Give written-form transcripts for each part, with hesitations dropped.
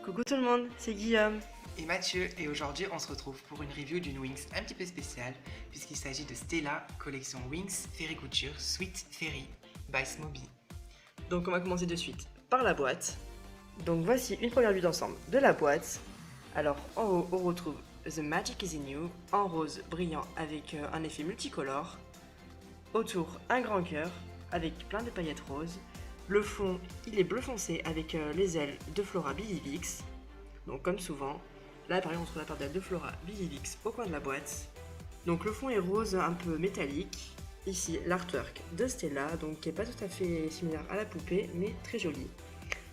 Coucou tout le monde, c'est Guillaume. Et Mathieu, et aujourd'hui on se retrouve pour une review d'une Wings un petit peu spéciale puisqu'il s'agit de Stella, collection Wings Fairy Couture Sweet Fairy by Smoby. Donc on va commencer de suite par la boîte. Donc voici une première vue d'ensemble de la boîte. Alors en haut on retrouve The Magic is in You en rose brillant avec un effet multicolore. Autour un grand cœur avec plein de paillettes roses. Le fond il est bleu foncé avec les ailes de Flora Billy Vix. Donc comme souvent, là par exemple on trouve la paire d'ailes de Flora Billy Vix au coin de la boîte. Donc le fond est rose un peu métallique. Ici l'artwork de Stella, donc qui n'est pas tout à fait similaire à la poupée, mais très jolie.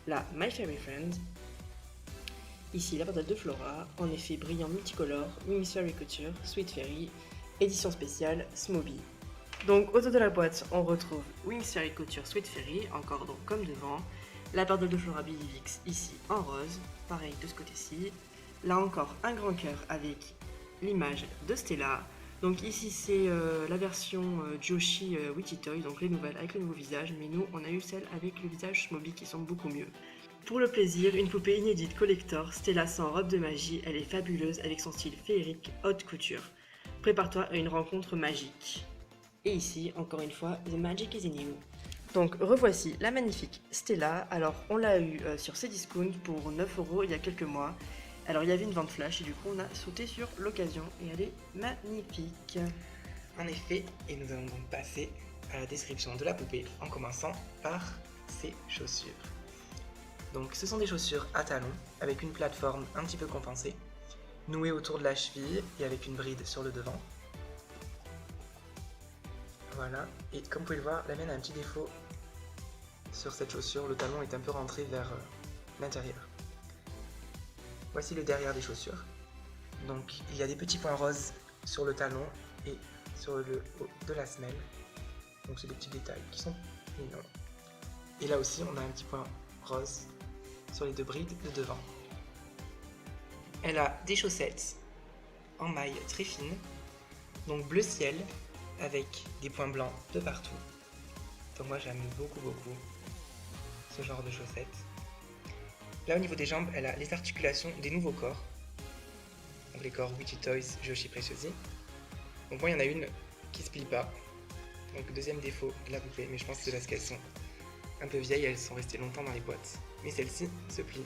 Là, My Fairy Friend. Ici la paire d'ailes de Flora, en effet brillant multicolore, Wings Fairy Couture, Sweet Fairy, édition spéciale Smoby. Donc autour de la boîte, on retrouve Wings Fairy Couture Sweet Fairy, encore donc comme devant. La paire d'ailes de Flora Billy Vix ici en rose, pareil de ce côté-ci. Là encore un grand cœur avec l'image de Stella. Donc ici c'est la version Joshi Witchy Toy, donc les nouvelles avec le nouveau visage, mais nous on a eu celle avec le visage Smoby qui sont beaucoup mieux. Pour le plaisir, une poupée inédite collector, Stella sans robe de magie, elle est fabuleuse avec son style féerique haute couture. Prépare-toi à une rencontre magique. Et ici, encore une fois, The Magic is in You. Donc revoici la magnifique Stella. Alors on l'a eu sur Cdiscount pour 9€ il y a quelques mois. Alors il y avait une vente flash et du coup on a sauté sur l'occasion et elle est magnifique. En effet, et nous allons donc passer à la description de la poupée en commençant par ses chaussures. Donc ce sont des chaussures à talons avec une plateforme un petit peu compensée, nouée autour de la cheville et avec une bride sur le devant. Voilà, et comme vous pouvez le voir, la mienne a un petit défaut sur cette chaussure, le talon est un peu rentré vers l'intérieur. Voici le derrière des chaussures. Donc il y a des petits points roses sur le talon et sur le haut de la semelle. Donc c'est des petits détails qui sont mignons. Et là aussi on a un petit point rose sur les deux brides de devant. Elle a des chaussettes en maille très fine, donc bleu ciel, avec des points blancs de partout. Donc moi j'aime beaucoup ce genre de chaussettes. Là au niveau des jambes, elle a les articulations des nouveaux corps. Donc les corps Witchy Toys, Joshi Preciosi. Donc moi il y en a une qui se plie pas. Donc deuxième défaut de la poupée, mais je pense que c'est parce qu'elles sont un peu vieilles, elles sont restées longtemps dans les boîtes. Mais celle-ci se plie.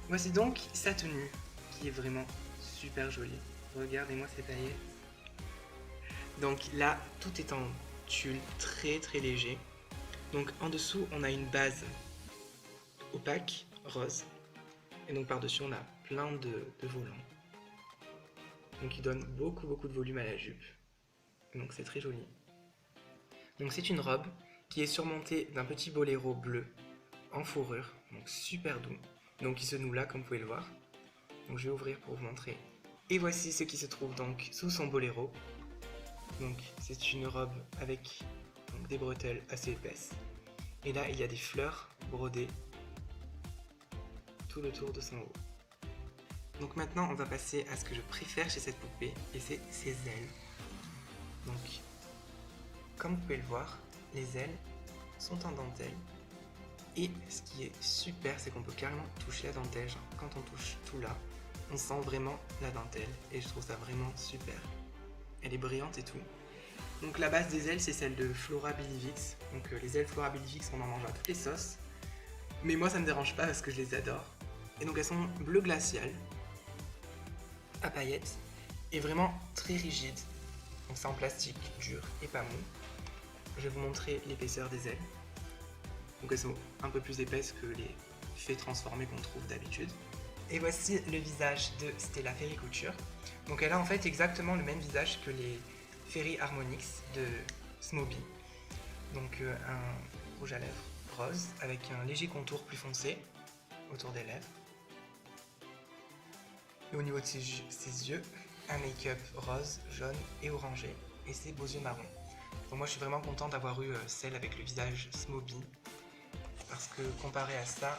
Voici donc sa tenue, qui est vraiment super jolie. Regardez-moi ces paillettes. Donc là, tout est en tulle très léger. Donc en dessous, on a une base opaque, rose. Et donc par-dessus, on a plein de volants. Donc il donne beaucoup de volume à la jupe. Donc c'est très joli. Donc c'est une robe qui est surmontée d'un petit boléro bleu en fourrure. Donc super doux. Donc il se noue là, comme vous pouvez le voir. Donc je vais ouvrir pour vous montrer. Et voici ce qui se trouve donc sous son boléro. Donc c'est une robe avec donc, des bretelles assez épaisses. Et là il y a des fleurs brodées tout le tour de son haut. Donc maintenant on va passer à ce que je préfère chez cette poupée et c'est ses ailes. Donc comme vous pouvez le voir, les ailes sont en dentelle. Et ce qui est super, c'est qu'on peut carrément toucher la dentelle. Genre, quand on touche tout là, on sent vraiment la dentelle et je trouve ça vraiment super. Elle est brillante et tout. Donc la base des ailes, c'est celle de Flora Billy Vix. Donc les ailes Flora Billy Vix, on en mange à toutes les sauces. Mais moi ça me dérange pas parce que je les adore. Et donc elles sont bleu glacial, à paillettes, et vraiment très rigides. Donc c'est en plastique dur et pas mou. Je vais vous montrer l'épaisseur des ailes. Donc elles sont un peu plus épaisses que les fées transformées qu'on trouve d'habitude. Et voici le visage de Stella Fairy Couture. Donc elle a en fait exactement le même visage que les Fairy Harmonix de Smoby. Donc un rouge à lèvres rose avec un léger contour plus foncé autour des lèvres. Et au niveau de ses yeux, un make-up rose, jaune et orangé et ses beaux yeux marrons. Donc moi je suis vraiment content d'avoir eu celle avec le visage Smoby parce que comparé à ça,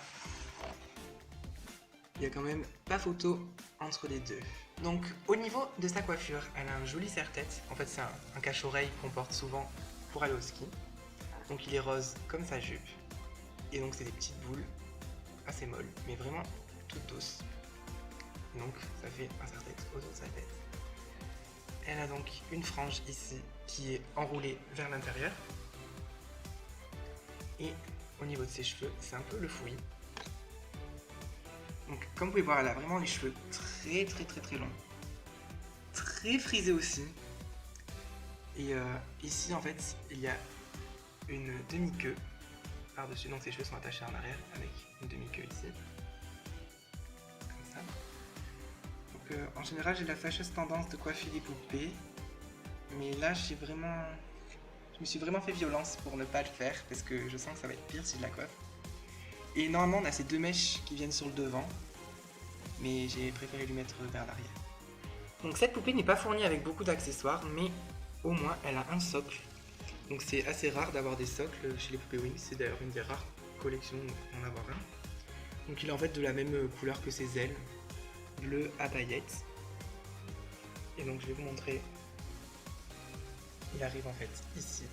il y a quand même pas photo entre les deux. Donc au niveau de sa coiffure, elle a un joli serre-tête. En fait c'est un cache-oreille qu'on porte souvent pour aller au ski. Donc il est rose comme sa jupe. Et donc c'est des petites boules assez molles, mais vraiment toute douce. Donc ça fait un serre-tête autour de sa tête. Elle a donc une frange ici qui est enroulée vers l'intérieur. Et au niveau de ses cheveux, c'est un peu le fouillis. Donc comme vous pouvez voir, elle a vraiment les cheveux très longs. Très frisés aussi. Et ici en fait, il y a une demi-queue par-dessus. Donc ses cheveux sont attachés en arrière avec une demi-queue ici. Comme ça. Donc en général, j'ai la fâcheuse tendance de coiffer les poupées. Mais là, je me suis vraiment fait violence pour ne pas le faire parce que je sens que ça va être pire si je la coiffe. Et normalement on a ces deux mèches qui viennent sur le devant, mais j'ai préféré lui mettre vers l'arrière. Donc cette poupée n'est pas fournie avec beaucoup d'accessoires, mais au moins elle a un socle. Donc c'est assez rare d'avoir des socles chez les poupées Wings, c'est d'ailleurs une des rares collections d'en avoir un. Donc il est en fait de la même couleur que ses ailes, bleu à paillettes. Et donc je vais vous montrer. Il arrive en fait ici.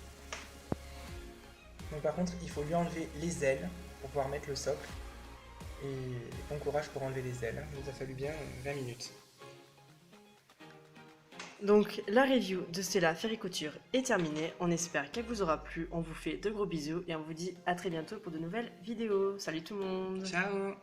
Donc par contre, il faut lui enlever les ailes pour pouvoir mettre le socle. Et bon courage pour enlever les ailes. Il nous a fallu bien 20 minutes. Donc la review de Stella Fairy Couture est terminée. On espère qu'elle vous aura plu. On vous fait de gros bisous et on vous dit à très bientôt pour de nouvelles vidéos. Salut tout le monde. Ciao.